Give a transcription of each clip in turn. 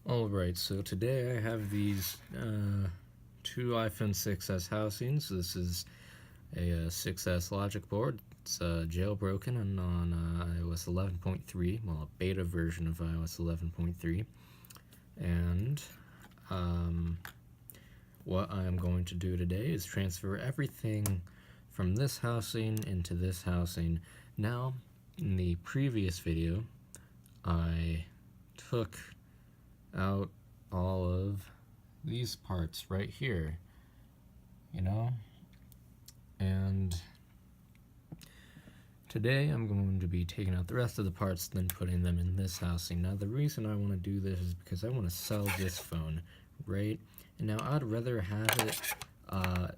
Alright, so today I have these two iPhone 6s housings. This is a 6s logic board. It's jailbroken and on iOS 11.3, well, a beta version of iOS 11.3. And what I'm going to do today is transfer everything from this housing into this housing. Now, in the previous video, I took out all of these parts right here, and today I'm going to be taking out the rest of the parts, then putting them in this housing. Now the reason I want to do this is because I want to sell this phone, right? And now I'd rather have it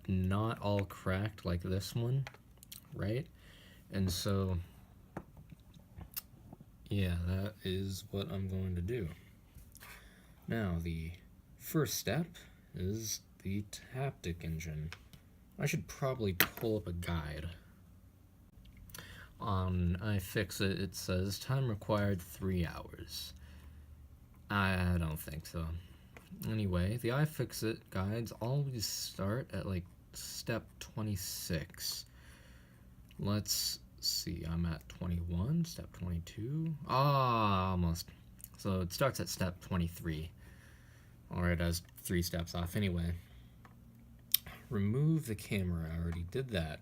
not all cracked like this one, right? And so yeah, that is what I'm going to do. Now, the first step is the Taptic engine. I should probably pull up a guide. On iFixit, it says time required 3 hours. I don't think so. Anyway, the iFixit guides always start at like step 26. Let's see, I'm at 21, step 22. Almost. So it starts at step 23. Alright, I was 3 steps off. Anyway, remove the camera. I already did that.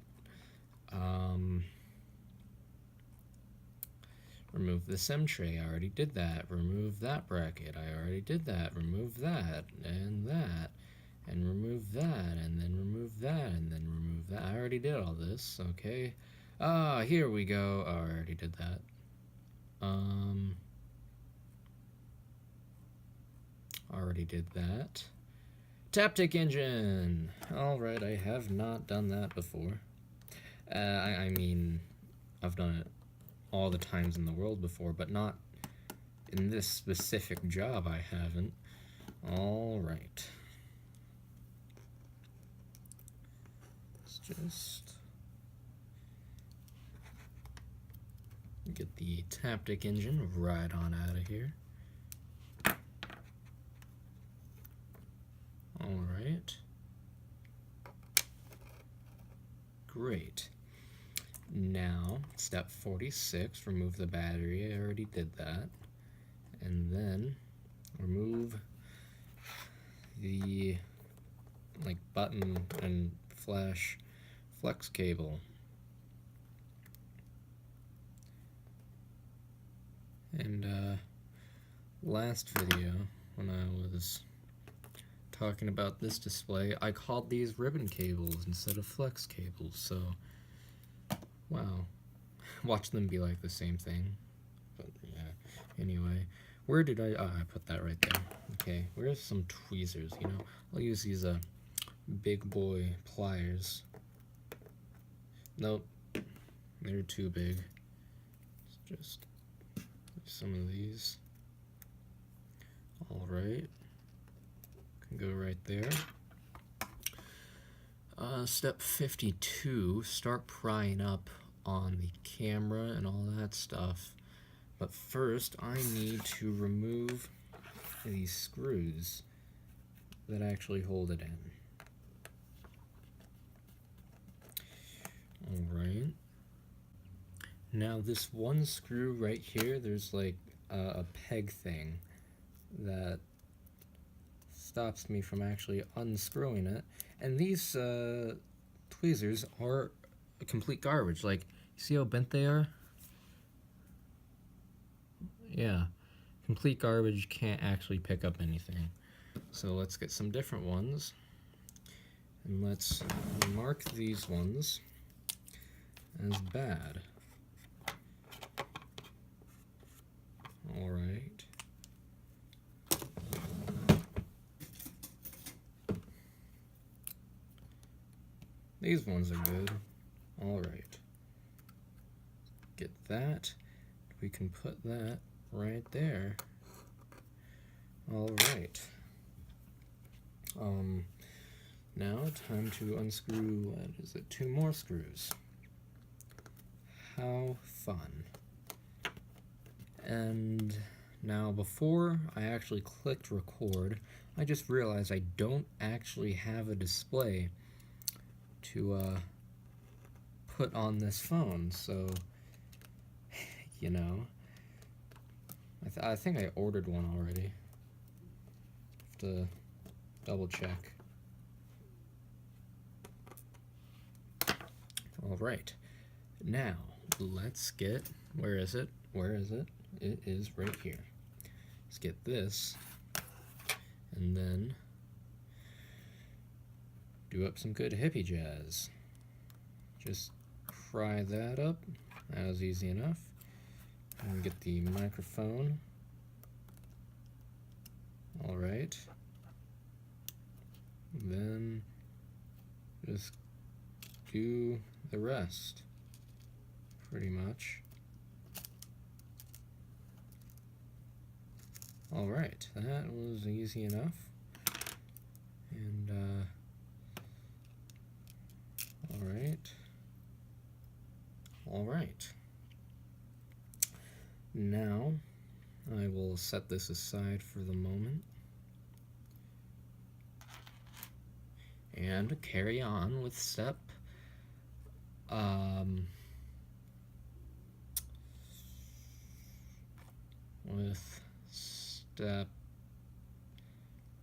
Remove the SIM tray. I already did that. Remove that bracket. I already did that. Remove that, and remove that, and then remove that, and then remove that. I already did all this, okay? Here we go. Oh, I already did that. Already did that. Taptic engine! Alright, I have not done that before. I mean, I've done it all the times in the world before, but not in this specific job I haven't. Alright. Let's just get the Taptic engine right on out of here. Alright. Great. Now, step 46, remove the battery. I already did that. And then remove the button and flash flex cable. And last video, when I was talking about this display, I called these ribbon cables instead of flex cables, so wow, watch them be like the same thing. But yeah, anyway, where did I put that right there. Okay, where's some tweezers? I'll use these big boy pliers. Nope, they're too big. Let's just use some of these. Alright, can go right there. Step 52, start prying up on the camera and all that stuff. But first, I need to remove these screws that actually hold it in. Alright. Now this one screw right here, there's like a peg thing that stops me from actually unscrewing it. And these tweezers are complete garbage. Like, you see how bent they are? Yeah, complete garbage, can't actually pick up anything. So let's get some different ones. And let's mark these ones as bad. Alright. These ones are good. Alright. Get that. We can put that right there. Alright. Now time to unscrew, what is it, 2 more screws. How fun. And Now, before I actually clicked record, I just realized I don't actually have a display to put on this phone, so, you know, I think I ordered one already. Have to double check. Alright, now let's get, where is it? Where is it? It is right here. Let's get this, and then do up some good hippie jazz. Just fry that up. That was easy enough. And get the microphone. Alright. Then just do the rest, pretty much. Alright, that was easy enough. And, alright. Now, I will set this aside for the moment. And carry on with step step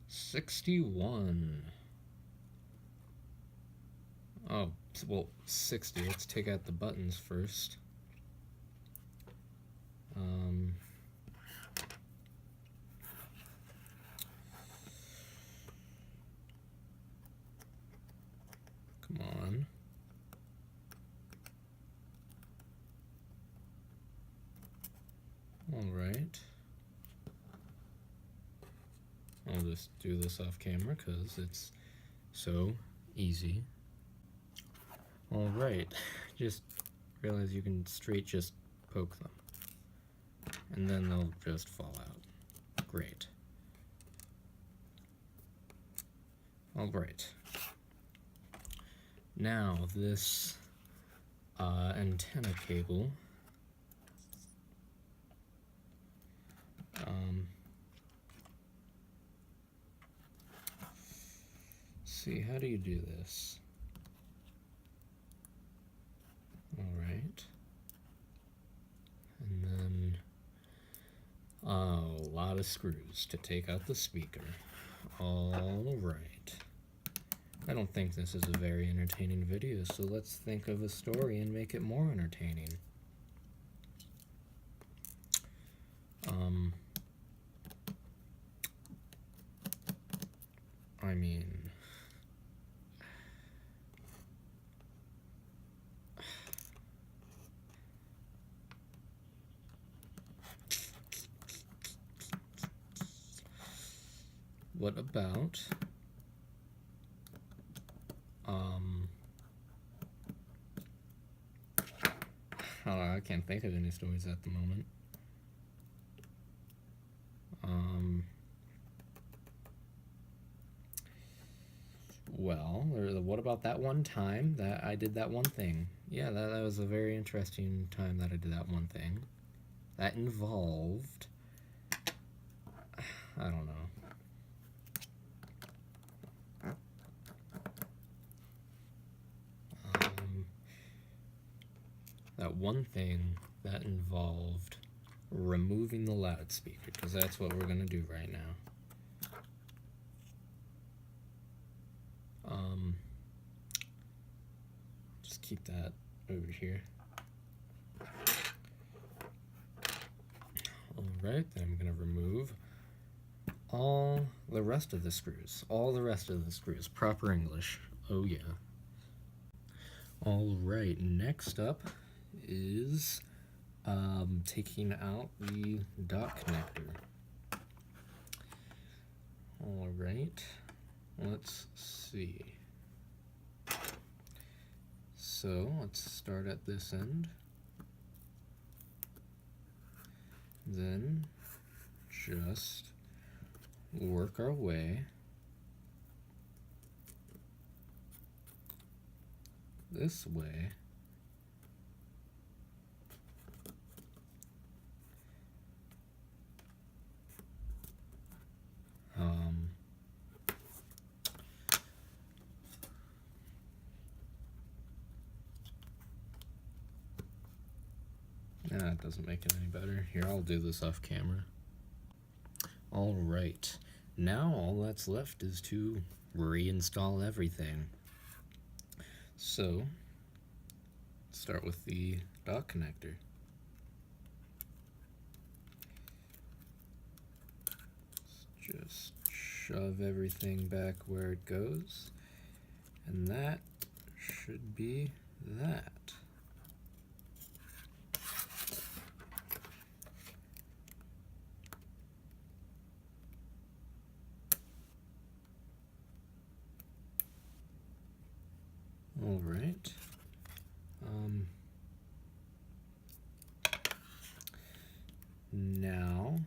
61. Oh, well, 60. Let's take out the buttons first. Come on. Alright. I'll just do this off camera because it's so easy. Alright, just realize you can straight just poke them, and then they'll just fall out. Great. Alright. Now this antenna cable, see, how do you do this? Alright. And then a lot of screws to take out the speaker. Alright. I don't think this is a very entertaining video, so let's think of a story and make it more entertaining. I mean, what about I can't think of any stories at the moment. Well, what about that one time that I did that one thing? Yeah, that was a very interesting time that I did that one thing. That involved, I don't know. That one thing that involved removing the loudspeaker, because that's what we're going to do right now. Just keep that over here. Alright, then I'm going to remove all the rest of the screws. All the rest of the screws. Proper English. Oh yeah. Alright, next up is taking out the dot connector. Alright, let's see. So let's start at this end, then just work our way this way That doesn't make it any better. Here, I'll do this off camera. Alright, now all that's left is to reinstall everything. So, start with the dock connector. Just shove everything back where it goes, and that should be that. All right. Now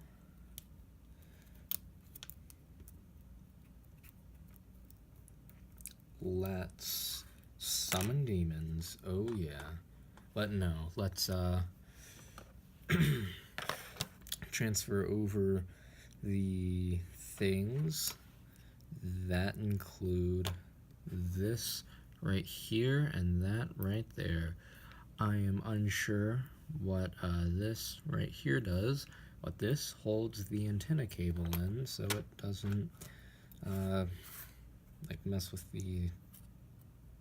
let's summon demons. Oh yeah. But no, let's transfer over the things that include this right here and that right there. I am unsure what this right here does, but this holds the antenna cable in so it doesn't like mess with the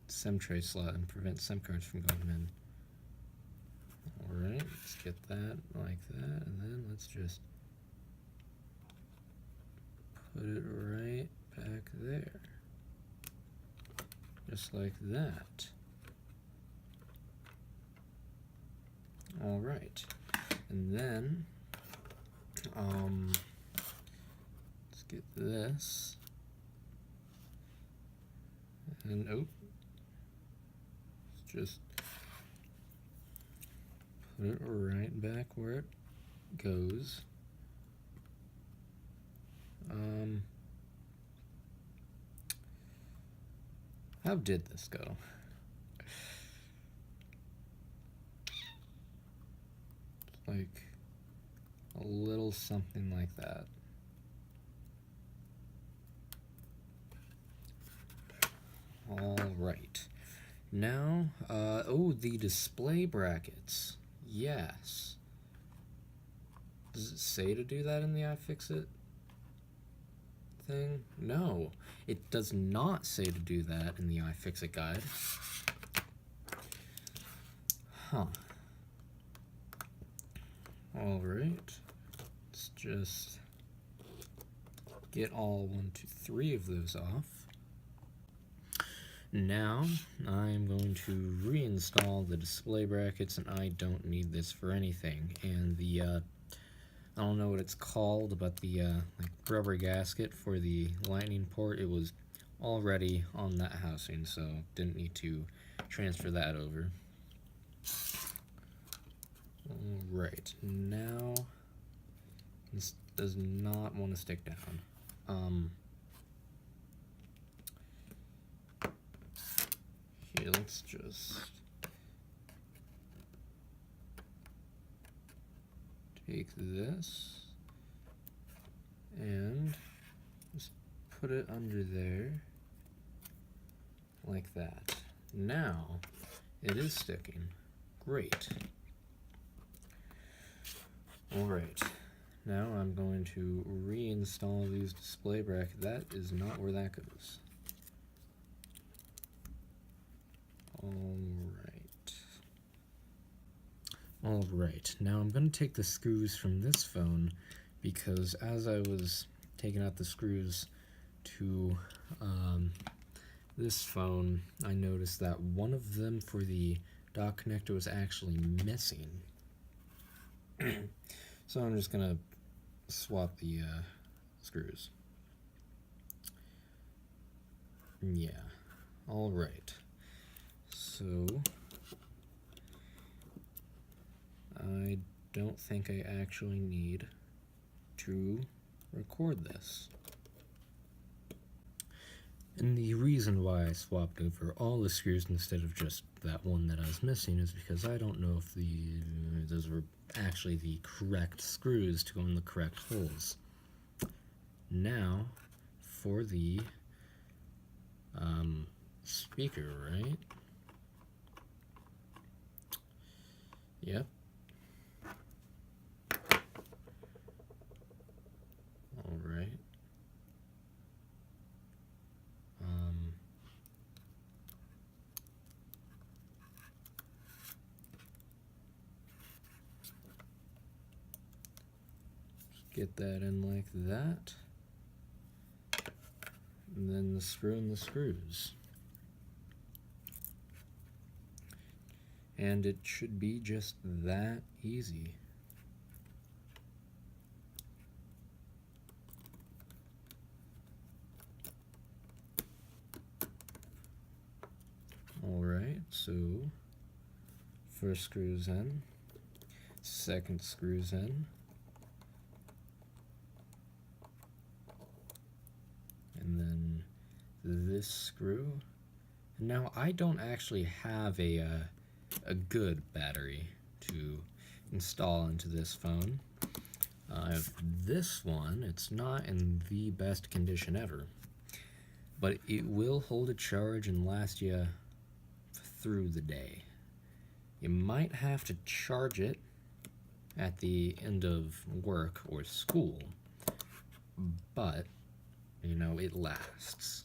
SIM tray slot and prevent SIM cards from going in. Alright, let's get that like that, and then let's just put it right back there. Just like that. Alright, and then let's get this, and let's just put it right back where it goes. How did this go? Like a little something like that. All right. Now, oh, the display brackets. Yes. Does it say to do that in the iFixit thing? No, it does not say to do that in the iFixit guide. Huh. Alright, let's just get all 1, 2, 3 of those off. Now, I'm going to reinstall the display brackets, and I don't need this for anything. And the, I don't know what it's called, but the like rubber gasket for the lightning port, it was already on that housing, so didn't need to transfer that over. Alright, now this does not want to stick down. Here, let's just take this and just put it under there like that. Now it is sticking. Great. Alright, now I'm going to reinstall these display brackets. That is not where that goes. Alright, now I'm going to take the screws from this phone, because as I was taking out the screws to this phone, I noticed that one of them for the dock connector was actually missing. So I'm just going to swap the screws. Yeah, alright. So I don't think I actually need to record this. And the reason why I swapped over all the screws instead of just that one that I was missing is because I don't know if those were actually the correct screws to go in the correct holes. Now, for the speaker, right? Yep. get that in like that. And then the screw in the screws. And it should be just that easy. Alright, so first screws in, second screws in, and then this screw. And now I don't actually have a good battery to install into this phone. I have this one. It's not in the best condition ever, but it will hold a charge and last you through the day. You might have to charge it at the end of work or school, but you know, it lasts.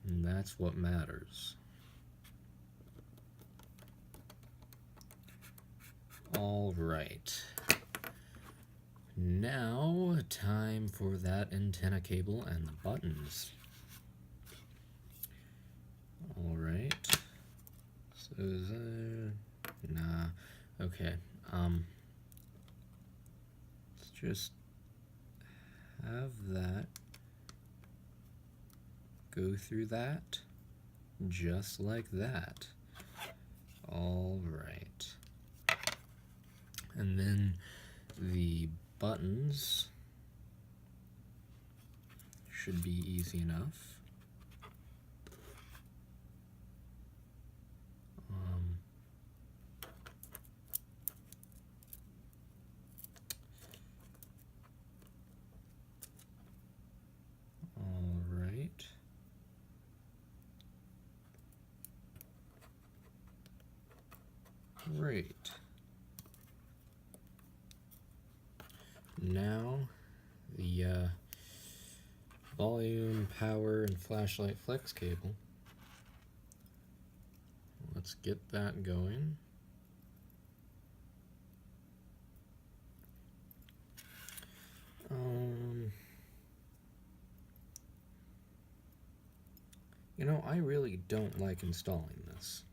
And that's what matters. All right. Now, time for that antenna cable and the buttons. All right. So is nah. Okay. Let's just have that go through that, just like that. All right. And then the buttons should be easy enough. All right. Great. Now the volume, power, and flashlight flex cable. Let's get that going. You know, I really don't like installing this.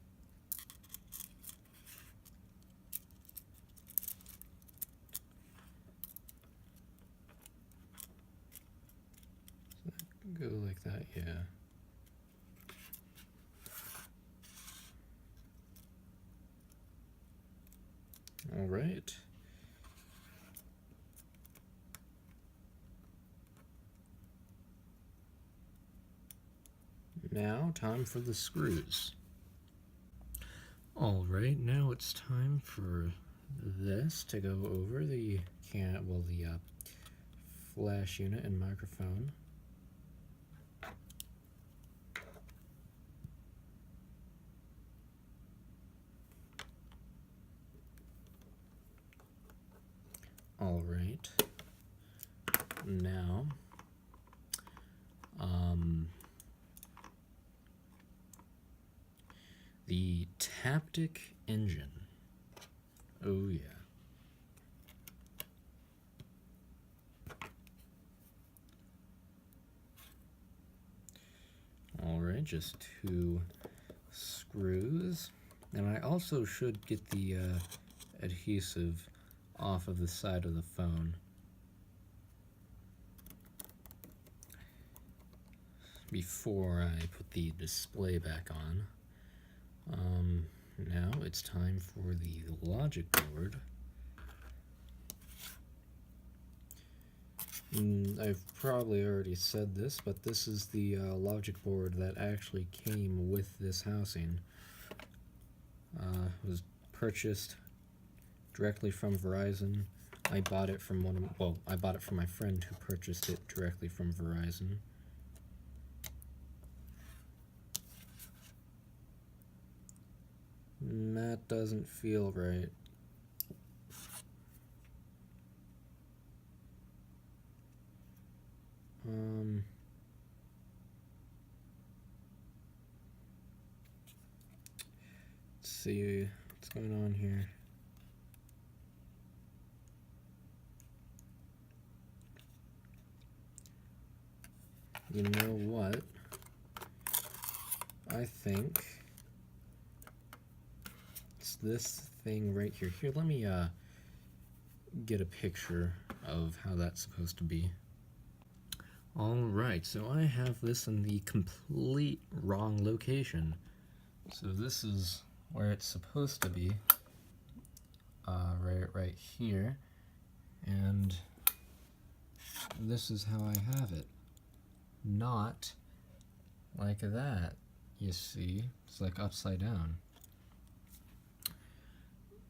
Go like that, yeah. All right. Now, time for the screws. All right, now it's time for this to go over the flash unit and microphone. All right. Now, the Taptic engine. Oh yeah. All right, just 2 screws. And I also should get the adhesive off of the side of the phone. Before I put the display back on. Now it's time for the logic board. I've probably already said this, but this is the logic board that actually came with this housing. It was purchased directly from Verizon. I bought it from I bought it from my friend who purchased it directly from Verizon. That doesn't feel right. Let's see what's going on here. You know what? I think it's this thing right here. Here, let me get a picture of how that's supposed to be. Alright, so I have this in the complete wrong location. So this is where it's supposed to be, right here, and this is how I have it. Not like that, you see. It's like upside down.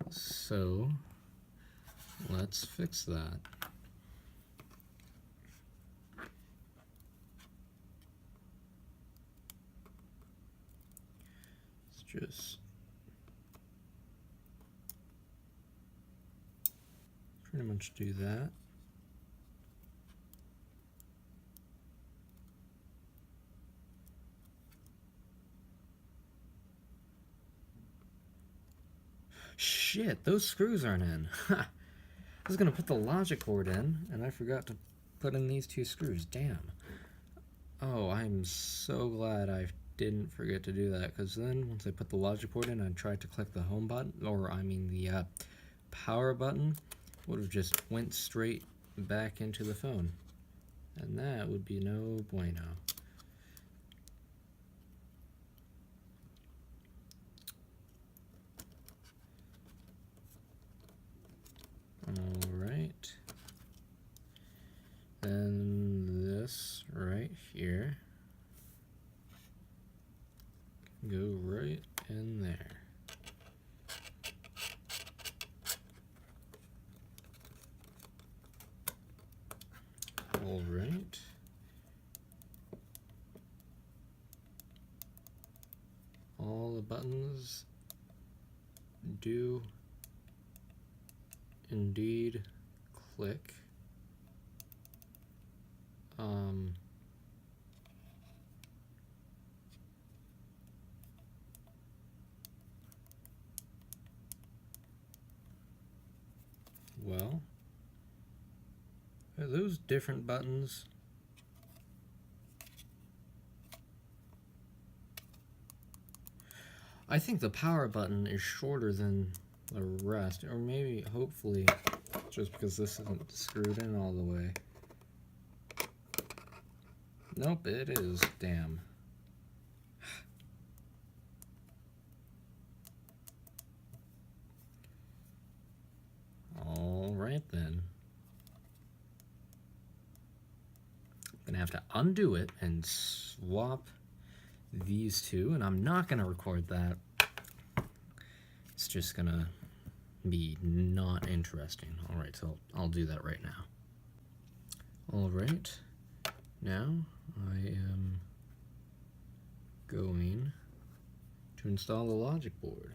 So let's fix that. Let's just pretty much do that. Shit, those screws aren't in. I was gonna put the logic board in, and I forgot to put in these two screws. Damn. Oh, I'm so glad I didn't forget to do that, because then once I put the logic board in, I tried to click the home button, or I mean the power button, would have just went straight back into the phone. And that would be no bueno. Alright. Then this right here. Go right in there. Alright. All the buttons do indeed click. Well, are those different buttons? I think the power button is shorter than the rest, or maybe, hopefully, just because this isn't screwed in all the way. Nope, it is. Damn. Alright then. I'm gonna have to undo it and swap these two, and I'm not gonna record that. It's just gonna be not interesting. Alright, so I'll do that right now. Alright, now I am going to install the logic board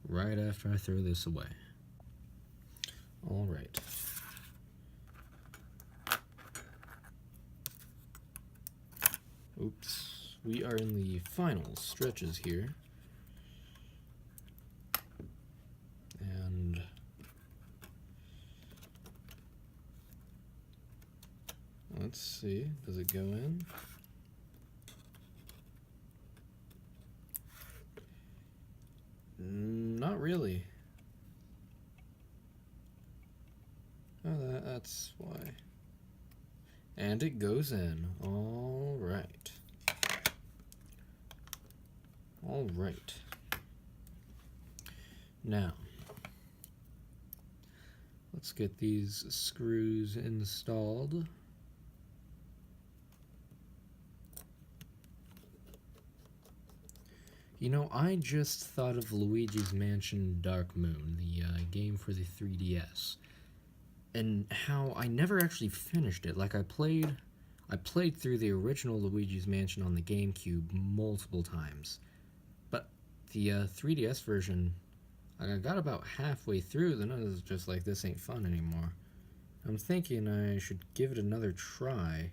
right after I throw this away. Alright. Oops, we are in the final stretches here. And let's see, does it go in? Not really. Oh, that's why. And it goes in. All right. All right. Now, let's get these screws installed. You know, I just thought of Luigi's Mansion Dark Moon, the game for the 3DS, and how I never actually finished it. Like, I played through the original Luigi's Mansion on the GameCube multiple times, but the 3DS version, like, I got about halfway through, then I was just like, this ain't fun anymore. I'm thinking I should give it another try.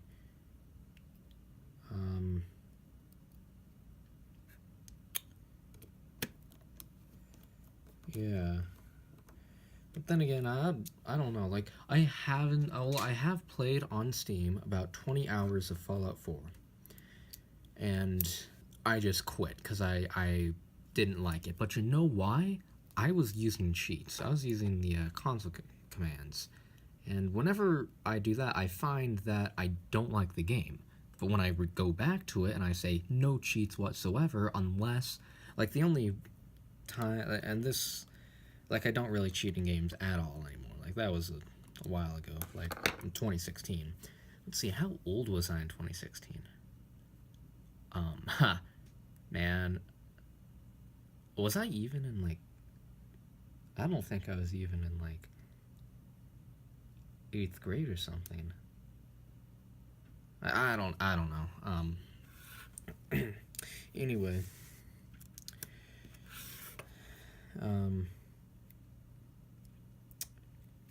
Yeah. But then again, I don't know. Like, I haven't. Well, I have played on Steam about 20 hours of Fallout 4, and I just quit because I didn't like it. But you know why? I was using cheats. I was using the console commands, and whenever I do that, I find that I don't like the game. But when I go back to it and I say no cheats whatsoever, unless like the only time, and this, like, I don't really cheat in games at all anymore. Like, that was a while ago, like in 2016. Let's see, how old was I in 2016? Ha, man, was I even in like? I don't think I was even in like 8th grade or something. I don't know. Anyway,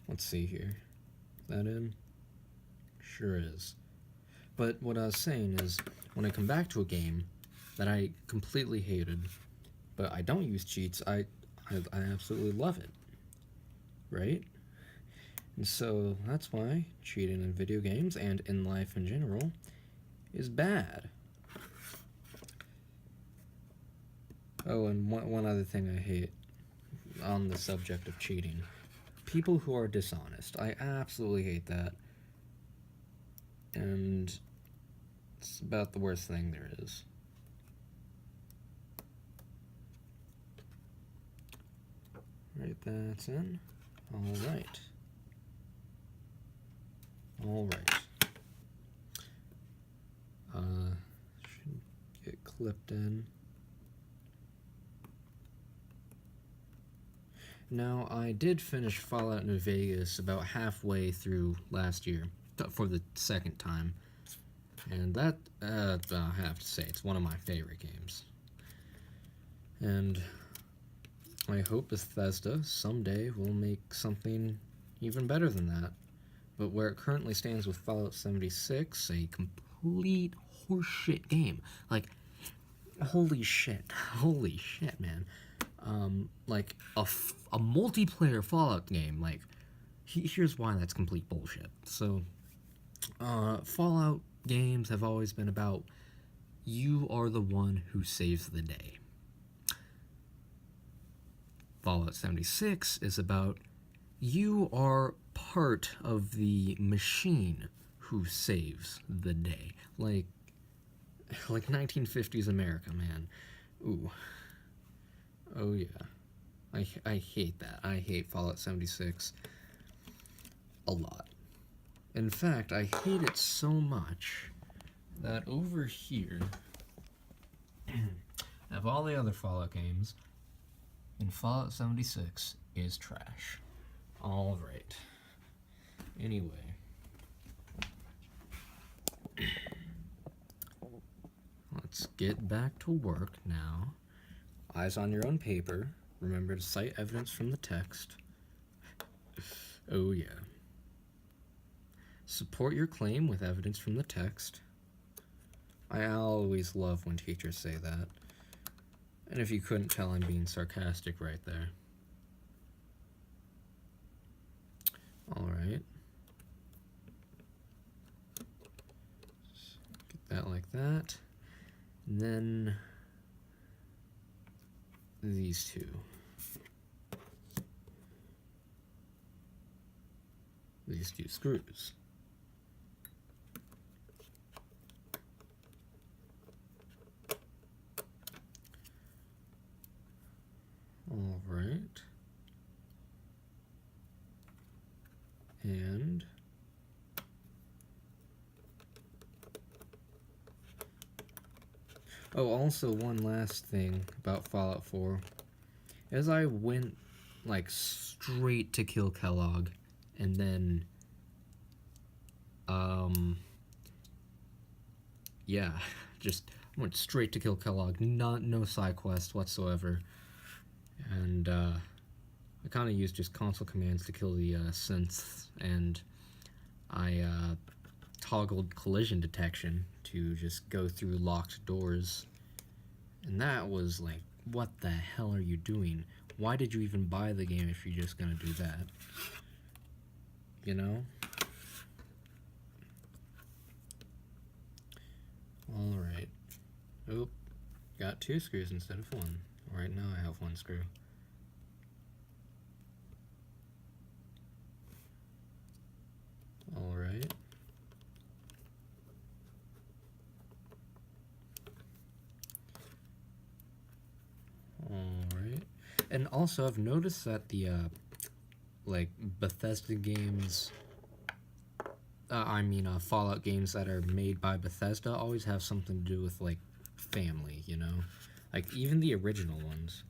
let's see here. Is that in? Sure is. But what I was saying is, when I come back to a game that I completely hated, but I don't use cheats, I absolutely love it, right? And so that's why cheating in video games and in life in general is bad. Oh, and one other thing I hate on the subject of cheating. People who are dishonest. I absolutely hate that. And it's about the worst thing there is. Right, that's in. Alright. Alright. Should get clipped in. Now, I did finish Fallout New Vegas about halfway through last year, for the second time. And that, I have to say, it's one of my favorite games. And I hope Bethesda someday will make something even better than that. But where it currently stands with Fallout 76, a complete horseshit game. Like, holy shit, man. Like, a multiplayer Fallout game, like, here's why that's complete bullshit. So, Fallout games have always been about you are the one who saves the day. Fallout 76 is about you are part of the machine who saves the day. Like 1950s America, man. Ooh. Oh yeah. I hate that. I hate Fallout 76 a lot. In fact, I hate it so much that over here, of all the other Fallout games, and Fallout 76 is trash. Alright. Anyway. Let's get back to work now. Eyes on your own paper. Remember to cite evidence from the text. Oh yeah. Support your claim with evidence from the text. I always love when teachers say that. And if you couldn't tell, I'm being sarcastic right there. Alright. Get that like that. And then these two. These two screws. All right. And oh, also one last thing about Fallout 4. As I went like straight to kill Kellogg and then yeah, just went straight to kill Kellogg, no side quest whatsoever. And I kind of used just console commands to kill the synths, and I toggled collision detection to just go through locked doors. And that was like, what the hell are you doing? why did you even buy the game if you're just gonna do that? You know? Alright. Oop. Got 2 screws instead of 1. Right now I have 1 screw. Alright. Alright. And also, I've noticed that the, like, Bethesda games, Fallout games that are made by Bethesda always have something to do with, like, family, you know? Like, even the original ones.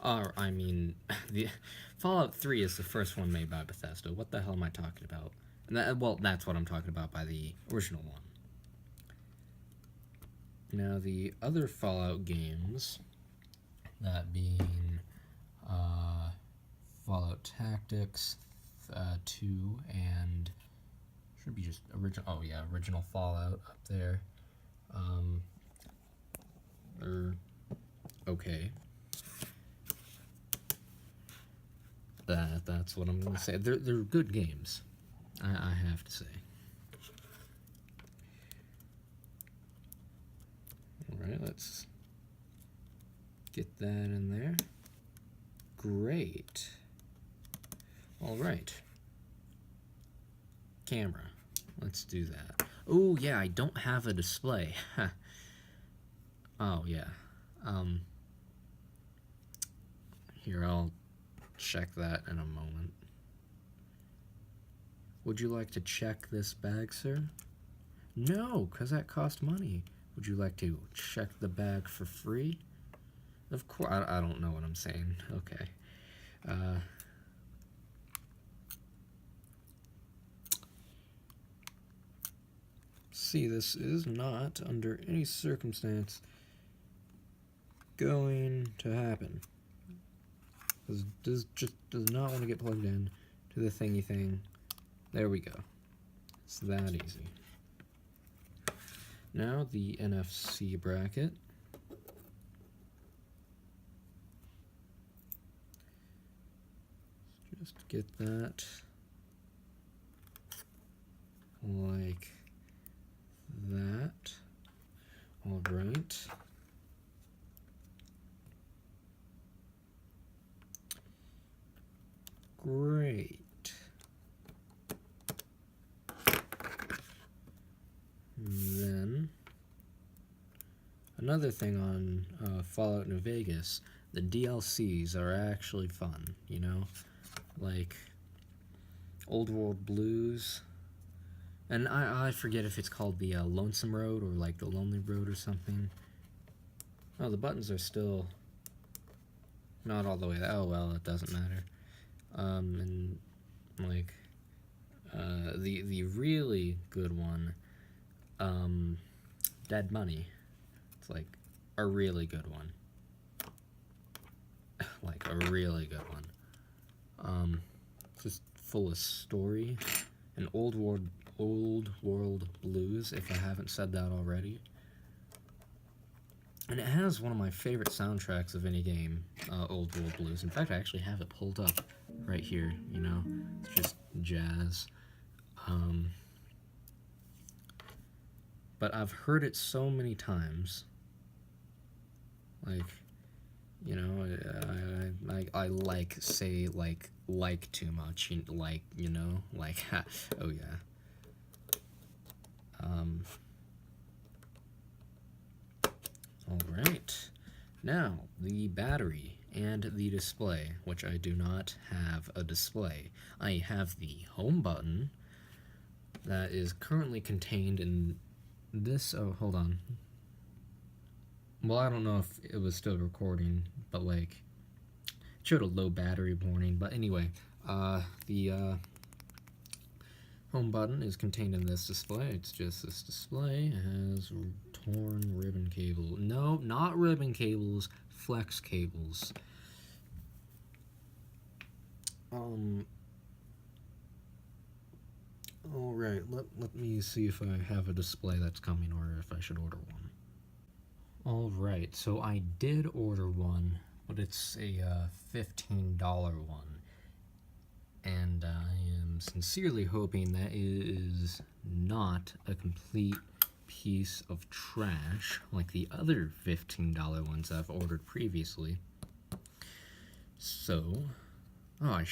The Fallout 3 is the first one made by Bethesda. What the hell am I talking about? Well, that's what I'm talking about by the original one. Now, the other Fallout games, that being Fallout Tactics 2 and should be just original Fallout up there. Okay. That's what I'm gonna say. They're good games, I have to say. Alright, let's get that in there. Great. Alright. Camera. Let's do that. Oh, yeah, I don't have a display. Oh, yeah. Here, I'll check that in a moment. Would you like to check this bag, sir? No, because that cost money. Would you like to check the bag for free? Of course. I don't know what I'm saying. Okay. See, this is not, under any circumstance, going to happen. This just does not want to get plugged in to the thingy thing. There we go. It's that easy. Now the NFC bracket. Just get that like that. All right. Great. Then another thing on Fallout New Vegas, the DLCs are actually fun, you know? Like Old World Blues, and I forget if it's called the Lonesome Road or like the Lonely Road or something. Oh, the buttons are still not all the way. Oh well, it doesn't matter. And like the really good one, Dead Money. It's like a really good one. Like a really good one. Just full of story. And Old World Blues, if I haven't said that already. And it has one of my favorite soundtracks of any game, Old World Blues. In fact, I actually have it pulled up right here, you know? It's just jazz. But I've heard it so many times. Like, you know, I like, say, like too much, like, you know, like, oh yeah. Alright, now, the battery and the display, which I do not have a display. I have the home button that is currently contained in this, oh, hold on. Well, I don't know if it was still recording, but like, it showed a low battery warning, but anyway, the home button is contained in this display. It's just this display. It has torn ribbon cable. No, not ribbon cables, flex cables. Alright, let me see if I have a display that's coming or if I should order one. Alright, so I did order one but it's a $15 one, and I am sincerely hoping that it is not a complete piece of trash like the other $15 ones I've ordered previously. So, I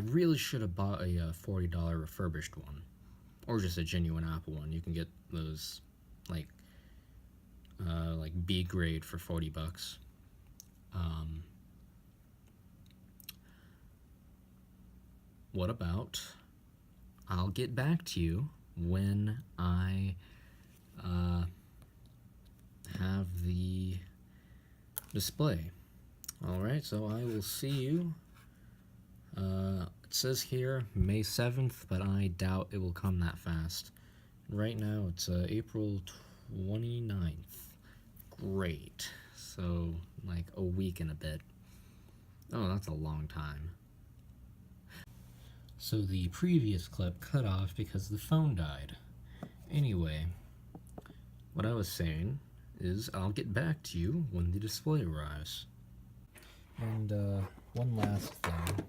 really should have bought a $40 refurbished one, or just a genuine Apple one. You can get those like B grade for $40. What about I'll get back to you when I have the display. Alright, so I will see you. It says here May 7th, but I doubt it will come that fast. Right now it's April 29th. Great. So, like a week and a bit. Oh, that's a long time. So the previous clip cut off because the phone died. Anyway, what I was saying is I'll get back to you when the display arrives. And one last thing,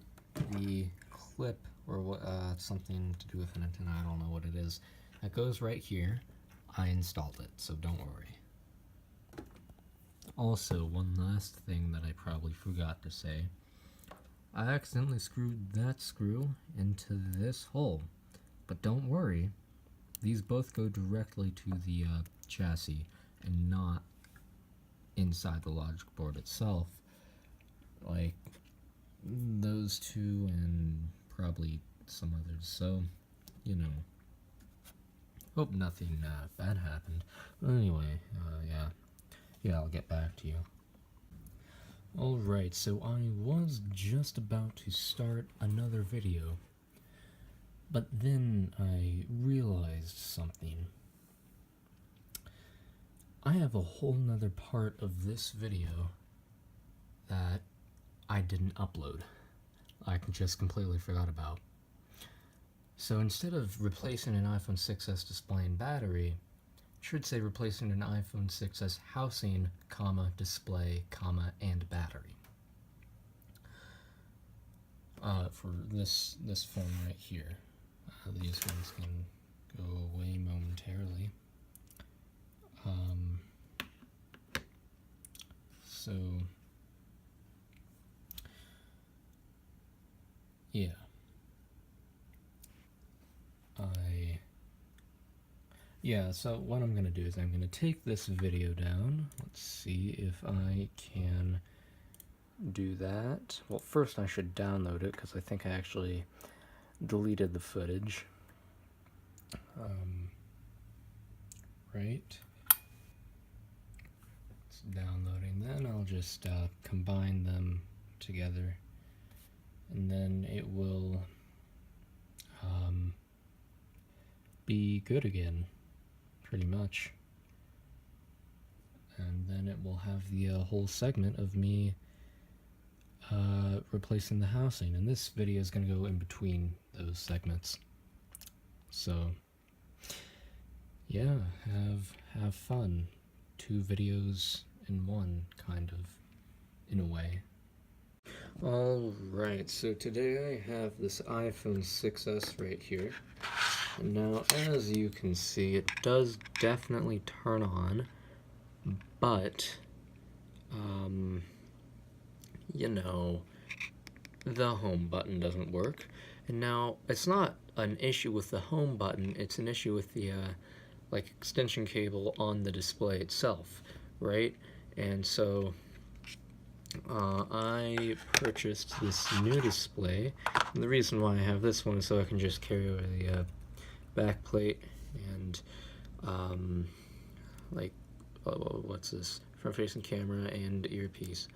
the clip, or something to do with an antenna, I don't know what it is, that goes right here. I installed it, so don't worry. Also, one last thing that I probably forgot to say. I accidentally screwed that screw into this hole, but don't worry, these both go directly to the chassis and not inside the logic board itself, like those two and probably some others, so, you know, hope nothing bad happened. But anyway, yeah, I'll get back to you. Alright, so I was just about to start another video, but then I realized something. I have a whole nother part of this video that I didn't upload. I just completely forgot about. So instead of replacing an iPhone 6s display and battery, should say replacing an iPhone 6s housing, display, and battery. For this phone right here. These ones can go away momentarily. So, yeah. So what I'm going to do is I'm going to take this video down. Let's see if I can do that. Well, first I should download it because I think I actually deleted the footage. Right. It's downloading. Then I'll just combine them together, and then it will be good again, pretty much. And then it will have the whole segment of me replacing the housing, and this video is going to go in between those segments. So yeah, have fun. 2 videos in one, kind of, in a way. Alright, so today I have this iPhone 6s right here. And now, as you can see, it does definitely turn on, but, you know, the home button doesn't work. And now, it's not an issue with the home button, it's an issue with the, extension cable on the display itself, right? And so, I purchased this new display, and the reason why I have this one is so I can just carry over the, back plate and, what's this? Front-facing camera and earpiece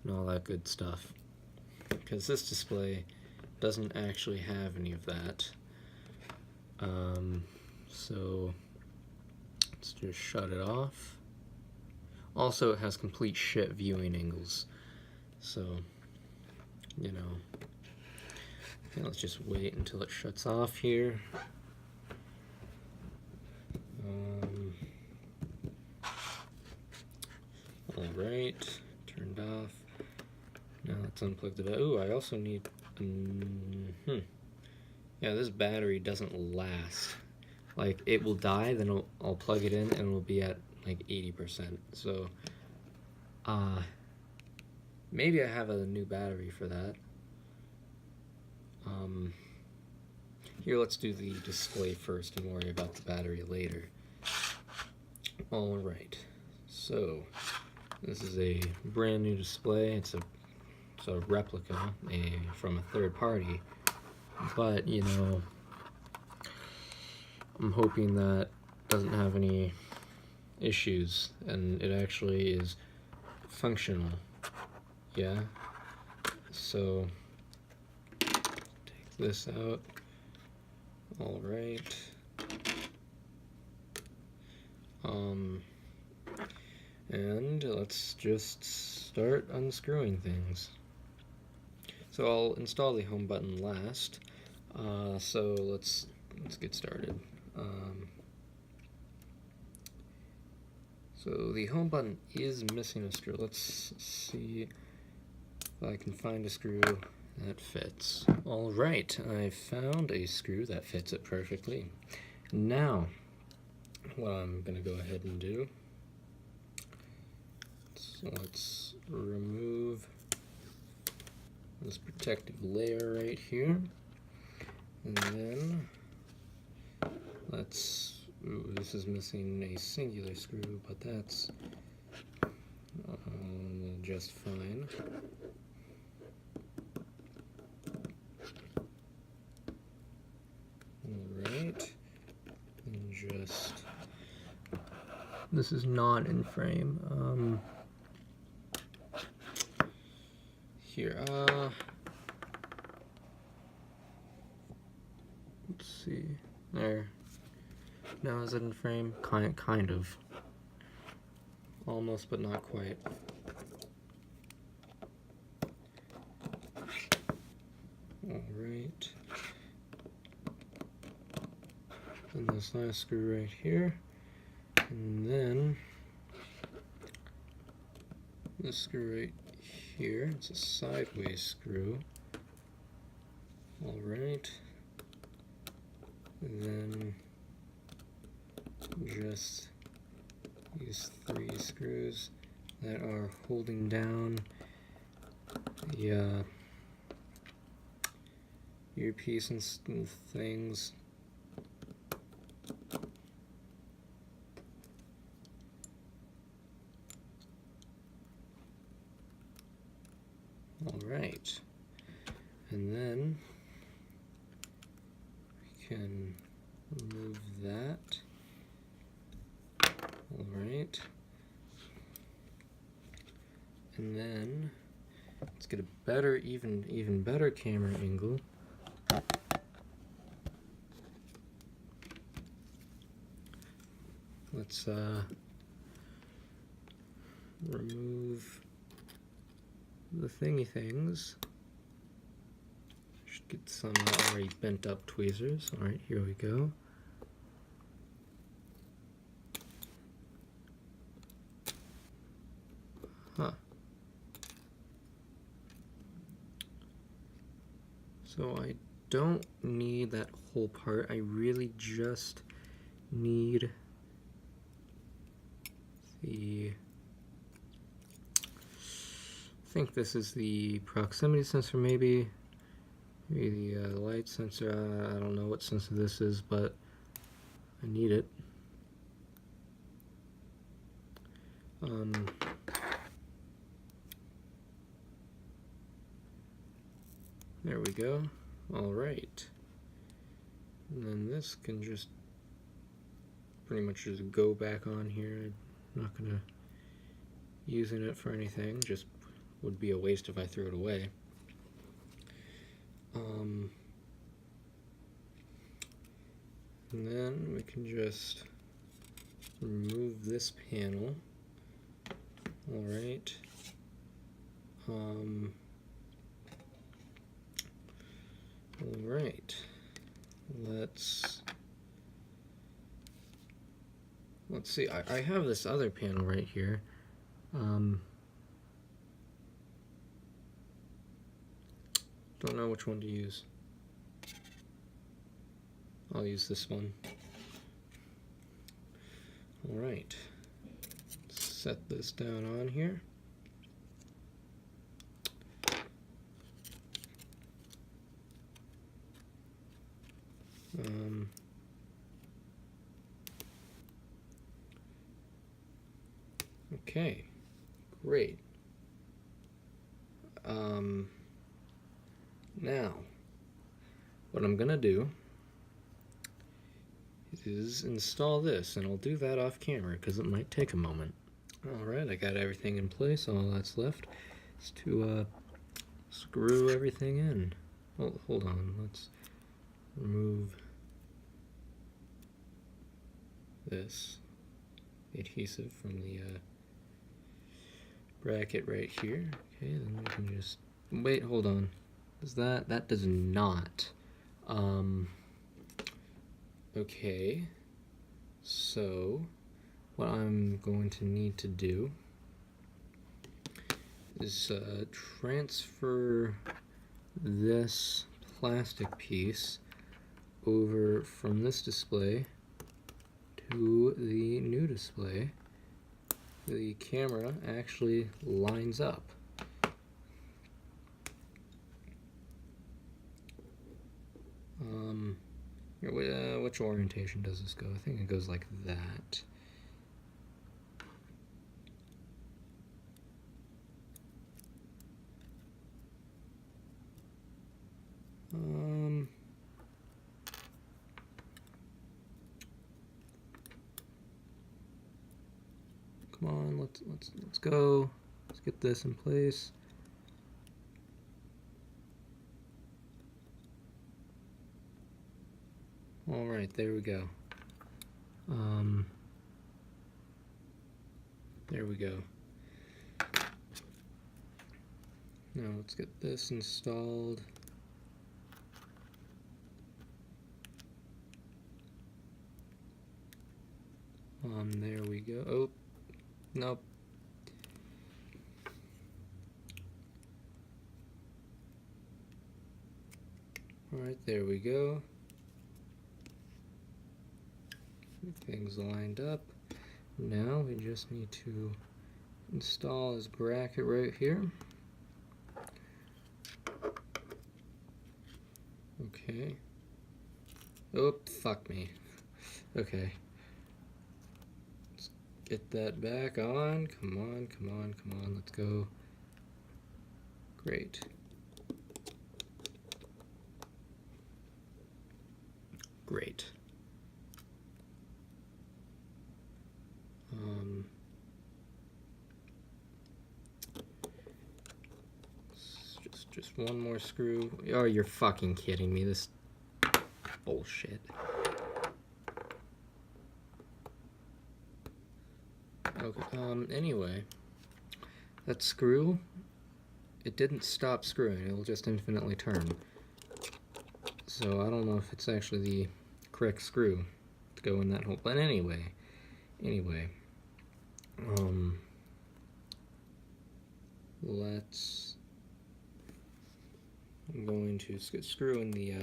and all that good stuff. Because this display doesn't actually have any of that. So let's just shut it off. Also, it has complete shit viewing angles. So, you know. Okay, let's just wait until it shuts off here. Alright, turned off. unplug the battery. Ooh, I also need... Yeah, this battery doesn't last. Like, it will die, then I'll plug it in, and it'll be at, like, 80%. So, maybe I have a new battery for that. Here, let's do the display first and worry about the battery later. Alright, so, this is a brand new display. It's a replica from a third party. But, you know, I'm hoping that doesn't have any issues and it actually is functional. Yeah. So, take this out. Alright. And let's just start unscrewing things. So I'll install the home button last. So let's get started. So the home button is missing a screw. Let's see if I can find a screw that fits. Alright, I found a screw that fits it perfectly. Now, what I'm going to go ahead and do, so let's remove this protective layer right here, and then let's, ooh, this is missing a singular screw, but that's just fine. Alright, and just, this is not in frame. Here, let's see, there. Now is it in frame? Kind of. Almost, but not quite. Alright. And this last screw right here. And then this screw right here. It's a sideways screw. Alright. And then just these 3 screws that are holding down the earpiece and things. Alright, and then we can remove that. Alright, and then let's get a better, even better camera angle. Let's remove the thingy things. Should get some already bent up tweezers. Alright, here we go. Huh. So I don't need that whole part. I really just need the, I think this is the proximity sensor, maybe the light sensor. I don't know what sensor this is, but I need it. There we go. Alright. And then this can just pretty much just go back on here. I'm not gonna using it for anything, just would be a waste if I threw it away. And then we can just remove this panel. Alright. Alright. Let's see. I have this other panel right here. Don't know which one to use. I'll use this one. Alright. Set this down on here. Okay, great. Now, what I'm gonna do is install this, and I'll do that off camera because it might take a moment. Alright, I got everything in place. All that's left is to screw everything in. Oh, hold on, let's remove this adhesive from the bracket right here. Okay, then we can just wait. Hold on. Does that does not? Okay. So what I'm going to need to do is transfer this plastic piece over from this display to the new display. The camera actually lines up. Which orientation does this go? I think it goes like that. Come on, let's go. Let's get this in place. All right, there we go. There we go. Now let's get this installed. There we go. Oh, nope. All right, there we go. Everything's lined up. Now we just need to install this bracket right here. Okay. Oh, fuck me. Okay. Let's get that back on. Come on, come on, come on. Let's go. Great. Great. Just one more screw. Oh, you're fucking kidding me. This bullshit. Okay, anyway. That screw, it didn't stop screwing. It'll just infinitely turn. So I don't know if it's actually the correct screw to go in that hole. But anyway. I'm going to screw in the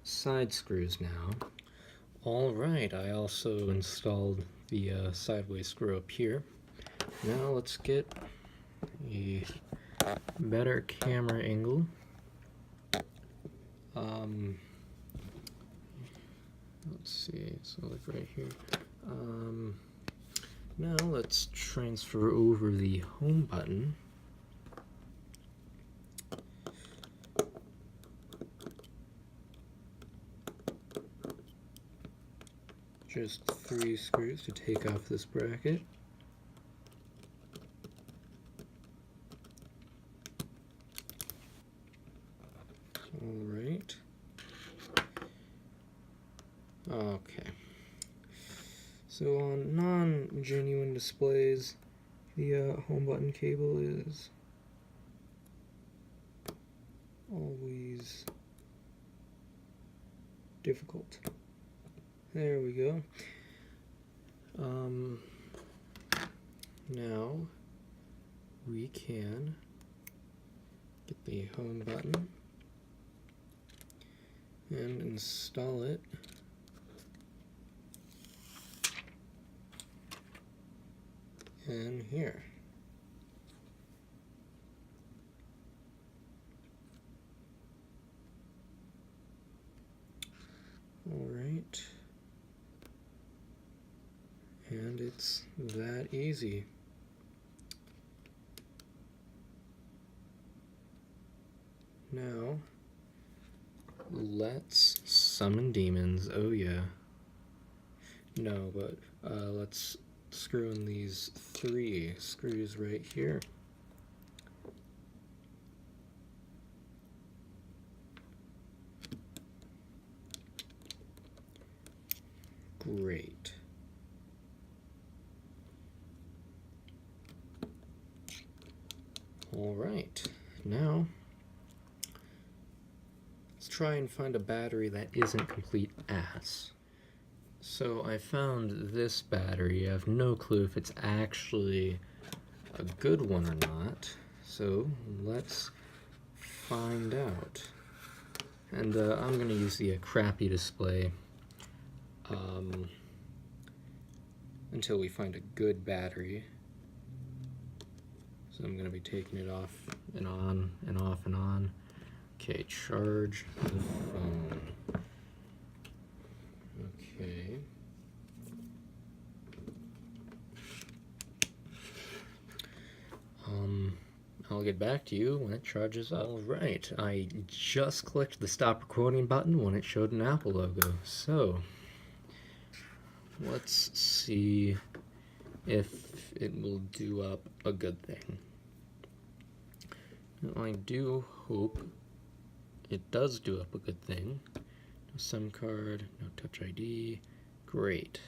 side screws now. Alright, I also installed the sideways screw up here. Now let's get a better camera angle. Let's see, so like right here. Now let's transfer over the home button. Just 3 screws to take off this bracket. Alright. Okay. So on non-genuine displays, the home button cable is always difficult. There we go. Now we can get the home button and install it. In here. Alright. And it's that easy. Now, let's summon demons. Oh yeah. No, but let's screw in these 3 screws right here. Great. Alright, now let's try and find a battery that isn't complete ass. So I found this battery. I have no clue if it's actually a good one or not. So let's find out. And I'm going to use the crappy display until we find a good battery. So I'm going to be taking it off and on and off and on. Okay, charge the phone. Okay. I'll get back to you when it charges up. Alright, I just clicked the stop recording button when it showed an Apple logo. So, let's see if it will do up a good thing. Now, I do hope it does do up a good thing. No SIM card, no Touch ID. Great.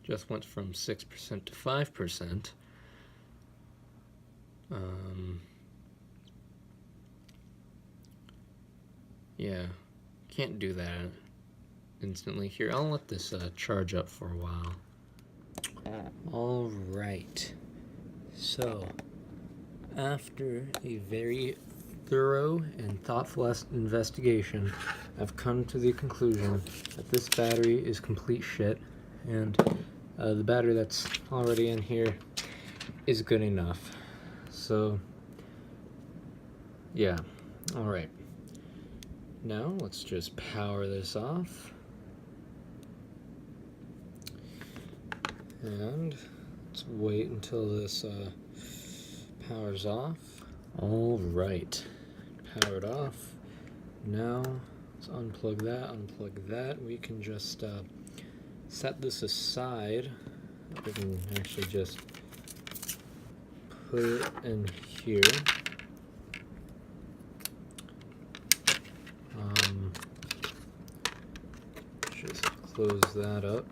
Just went from 6% to 5%. Yeah, can't do that instantly. Here, I'll let this charge up for a while. Alright, so after a very thorough and thoughtful investigation, I've come to the conclusion that this battery is complete shit, and the battery that's already in here is good enough. So, yeah, alright. Now, let's just power this off. And let's wait until this powers off. Alright, powered off. Now, let's unplug that. We can just set this aside. We can actually just put it in here. Just close that up.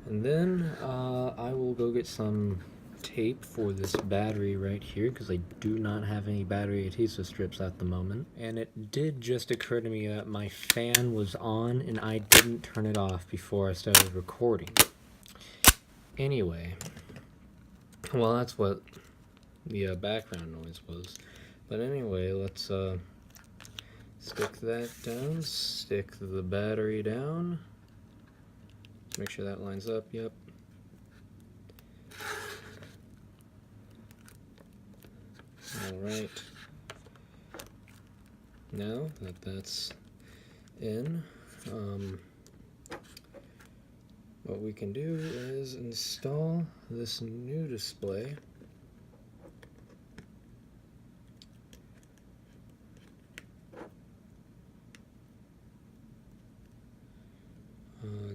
And then I will go get some tape for this battery right here, because I do not have any battery adhesive strips at the moment. And it did just occur to me that my fan was on and I didn't turn it off before I started recording. Anyway, well, that's what the background noise was. But anyway, let's stick that down, stick the battery down. Make sure that lines up, yep. Alright. Now that that's in, what we can do is install this new display.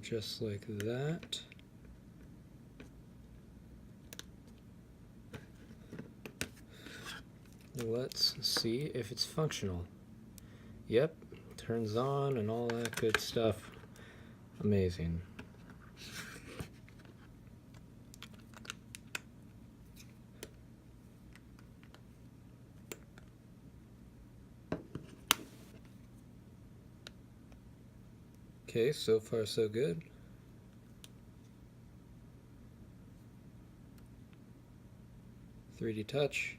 Just like that. Let's see if it's functional. Yep, turns on and all that good stuff. Amazing. Okay, so far so good. .3D touch.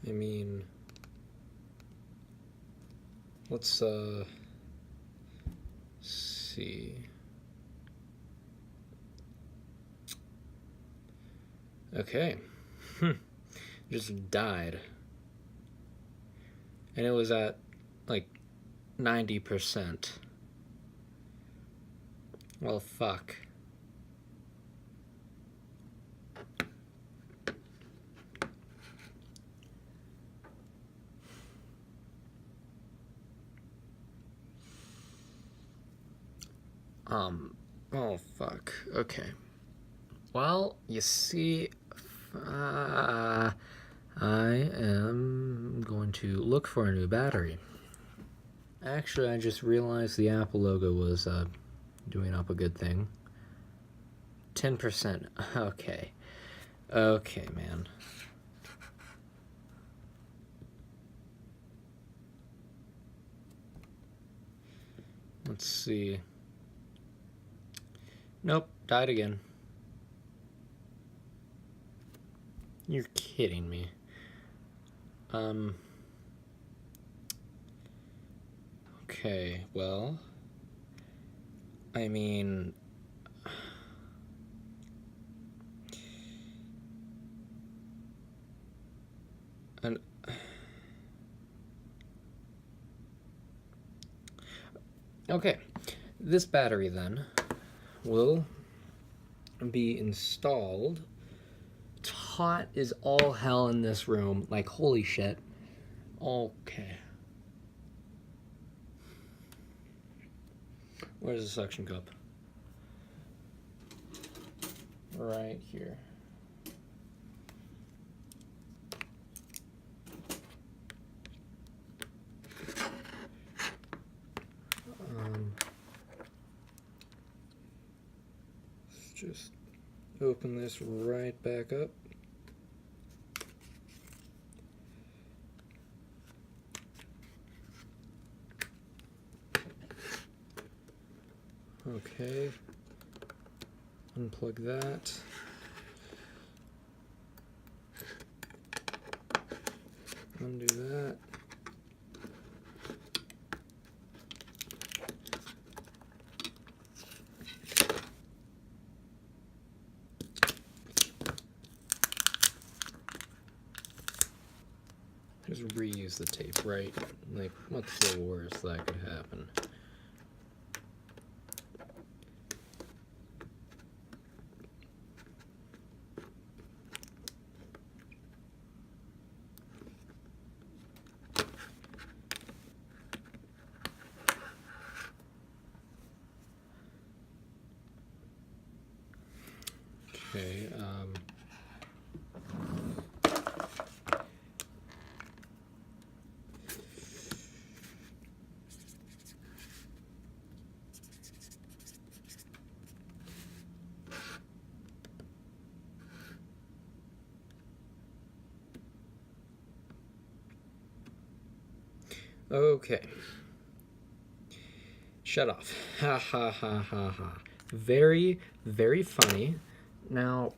I mean, let's see. Okay. Just died. And it was at like 90%. Well, fuck. Oh fuck. Okay. Well, you see, I am going to look for a new battery. Actually, I just realized the Apple logo was doing up a good thing. 10%. Okay. Okay, man. Let's see. Nope, died again. You're kidding me. Okay, well, I mean, okay, this battery then will be installed. It's hot as all hell in this room, like holy shit. Okay. Where's the suction cup? Right here. Let's just open this right back up. Okay. Unplug that. Undo that. Just reuse the tape, right? Like, what's the worst that could happen? Okay, okay. Shut off. Ha ha ha ha ha. Very, very funny. Now,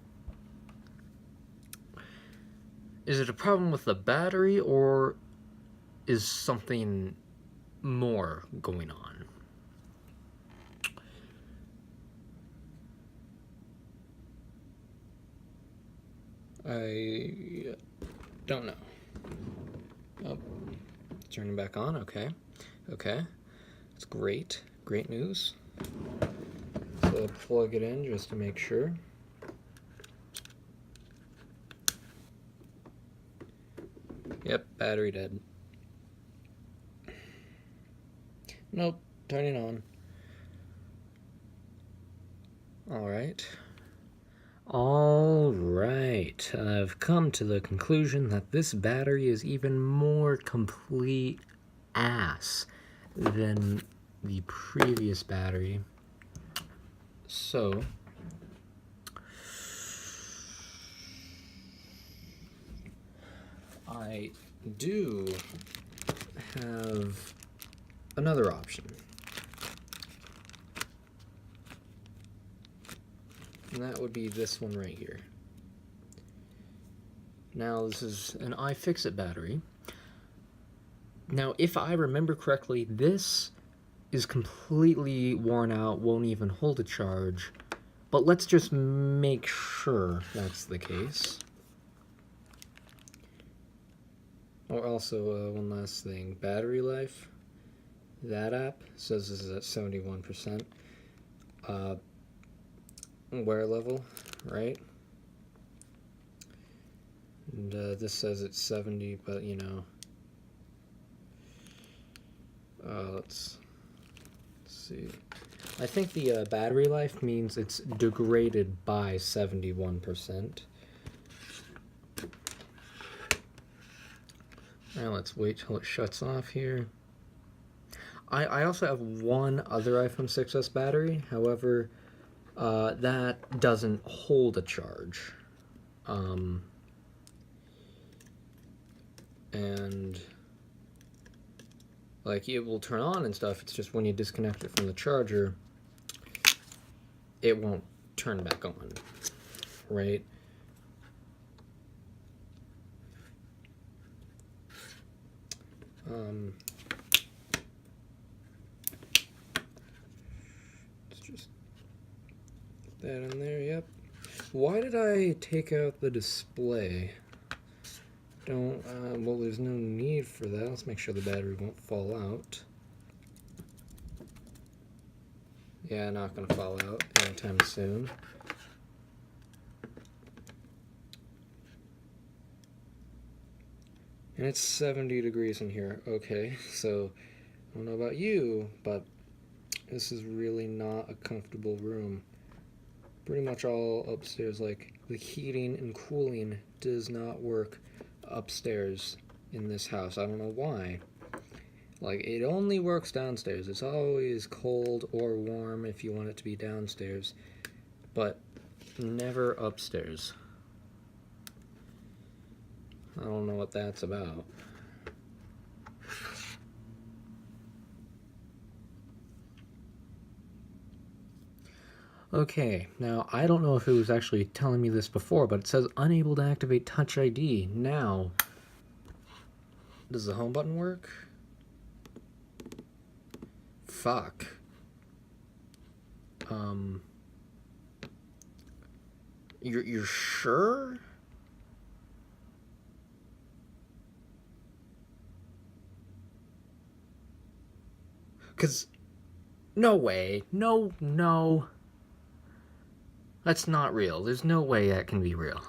is it a problem with the battery or is something more going on? I don't know. Oh, turning back on. Okay. Okay. That's great. Great news. So plug it in just to make sure. Yep, battery dead. Nope, turning on. Alright. Alright, I've come to the conclusion that this battery is even more complete ass than the previous battery. So, I do have another option. And that would be this one right here. Now this is an iFixit battery. Now if I remember correctly, this is completely worn out, won't even hold a charge. But let's just make sure that's the case. Or also, one last thing, battery life. That app says this is at 71%. Wear level, right? And this says it's 70, but you know, let's see. I think the battery life means it's degraded by 71%. Now let's wait till it shuts off here. I also have one other iPhone 6s battery, however, that doesn't hold a charge. And like it will turn on and stuff, it's just when you disconnect it from the charger, it won't turn back on, right? Let's just put that in there, yep. Why did I take out the display? Well, there's no need for that. Let's make sure the battery won't fall out. Yeah, not gonna fall out anytime soon. And it's 70 degrees in here. Okay, so I don't know about you, but this is really not a comfortable room. Pretty much all upstairs, like the heating and cooling does not work upstairs in this house. I don't know why. Like, it only works downstairs. It's always cold or warm if you want it to be downstairs, but never upstairs. I don't know what that's about. Okay, now I don't know if it was actually telling me this before, but it says unable to activate Touch ID. Now, does the home button work? Fuck. You're sure? Cause, no way, no. That's not real. There's no way that can be real.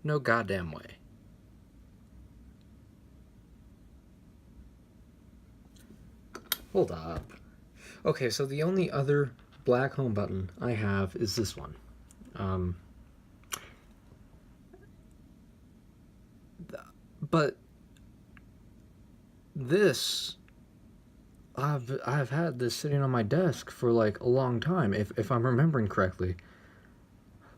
No goddamn way. Hold up. Okay, so the only other black home button I have is this one. But this, I've had this sitting on my desk for like a long time, if I'm remembering correctly.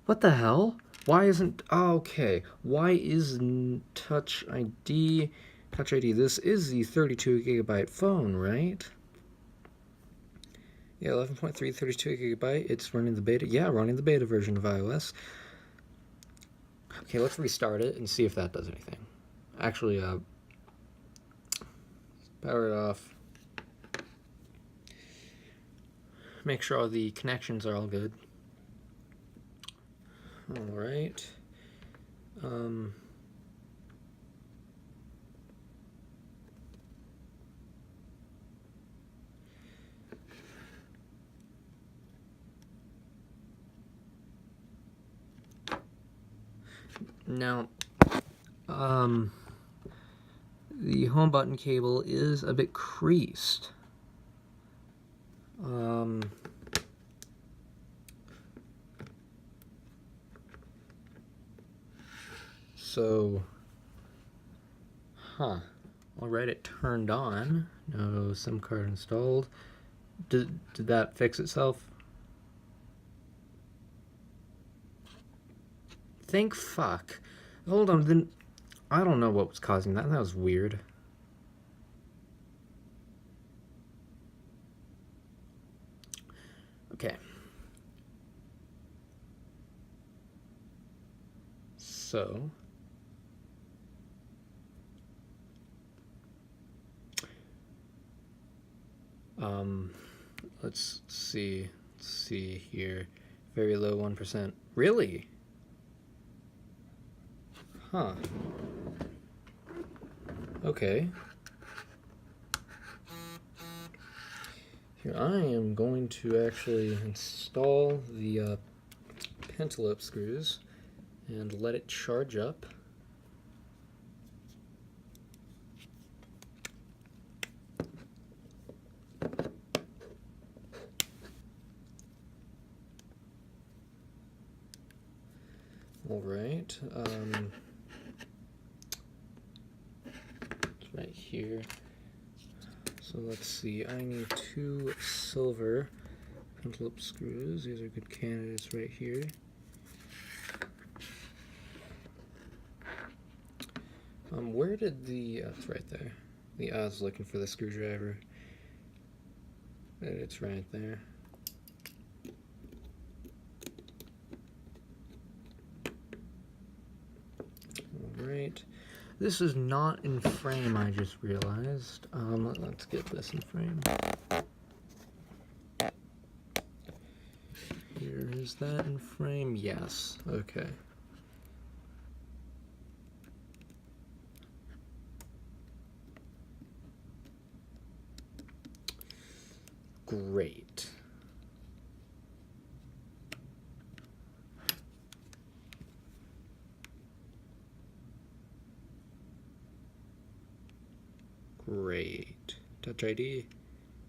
What the hell? Why isn't, okay, why isn't Touch ID, this is the 32 gigabyte phone, right? Yeah, 11.3, 32 gigabyte, it's running the beta, yeah, running the beta version of iOS. Okay, let's restart it and see if that does anything. Actually, power it off. Make sure all the connections are all good. Alright. Now, the home button cable is a bit creased. So, alright, it turned on. No SIM card installed. Did that fix itself? Thank fuck. Hold on, then I don't know what was causing that. That was weird. Okay. So let's see here. Very low 1%. Really? Huh. Okay. Here, I am going to actually install the pentalobe screws and let it charge up. All right. It's right here. So let's see. I need 2 silver pentalobe screws. These are good candidates right here. Where did the? It's right there. I was looking for the screwdriver. It's right there. Alright. This is not in frame, I just realized. Let's get this in frame. Here, is that in frame? Yes. Okay. Great. Great. Touch ID?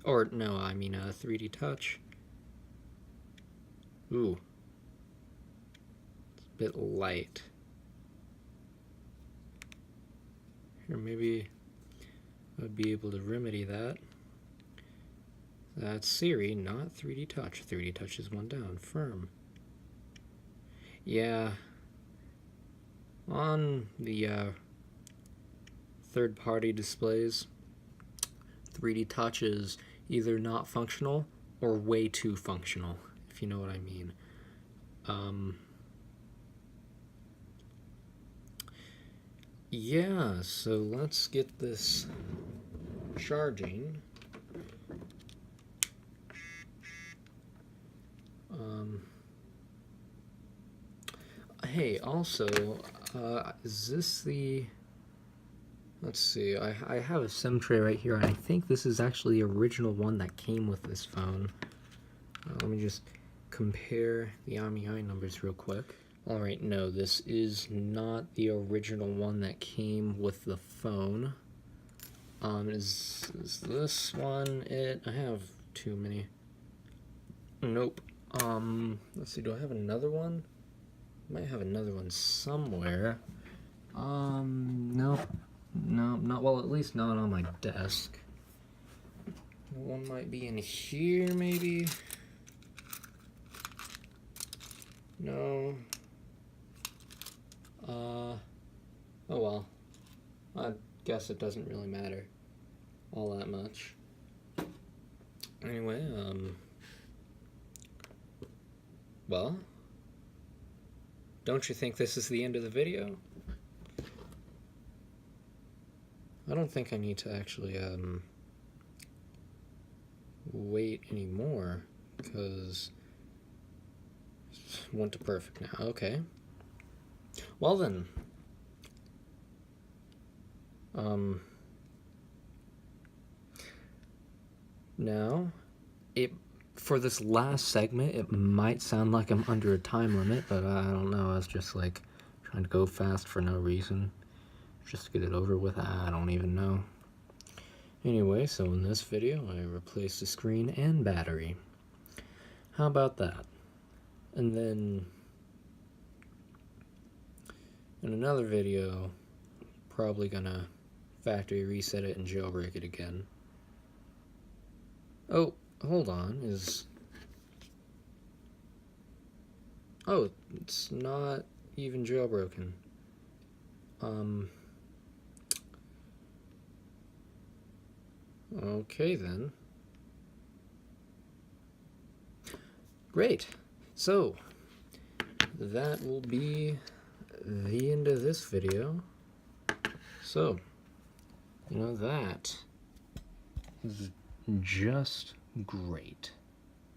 Or, no, I mean 3D Touch. Ooh. It's a bit light. Here, maybe I'd be able to remedy that. That's Siri, not 3D Touch. 3D Touch is one down. Firm. Yeah. On the third-party displays, 3D Touch is either not functional or way too functional, if you know what I mean. Yeah, so let's get this charging. Hey, also, is this the... Let's see, I have a SIM tray right here, and I think this is actually the original one that came with this phone. Let me just compare the IMEI numbers real quick. Alright, no, this is not the original one that came with the phone. Is this one it? I have too many. Nope. Let's see, do I have another one? Might have another one somewhere. No, not well, at least not on my desk. One might be in here, maybe. No. Oh well. I guess it doesn't really matter all that much. Anyway, well, don't you think this is the end of the video? I don't think I need to actually, wait anymore, because it went to perfect now. Okay. Well then, now, for this last segment, it might sound like I'm under a time limit, but I don't know, I was just like trying to go fast for no reason, just to get it over with. I don't even know. Anyway, so in this video, I replaced the screen and battery. How about that? And then in another video, probably gonna factory reset it and jailbreak it again. Oh, hold on, oh, it's not even jailbroken. Okay then. Great. So, that will be the end of this video. So, that is just great.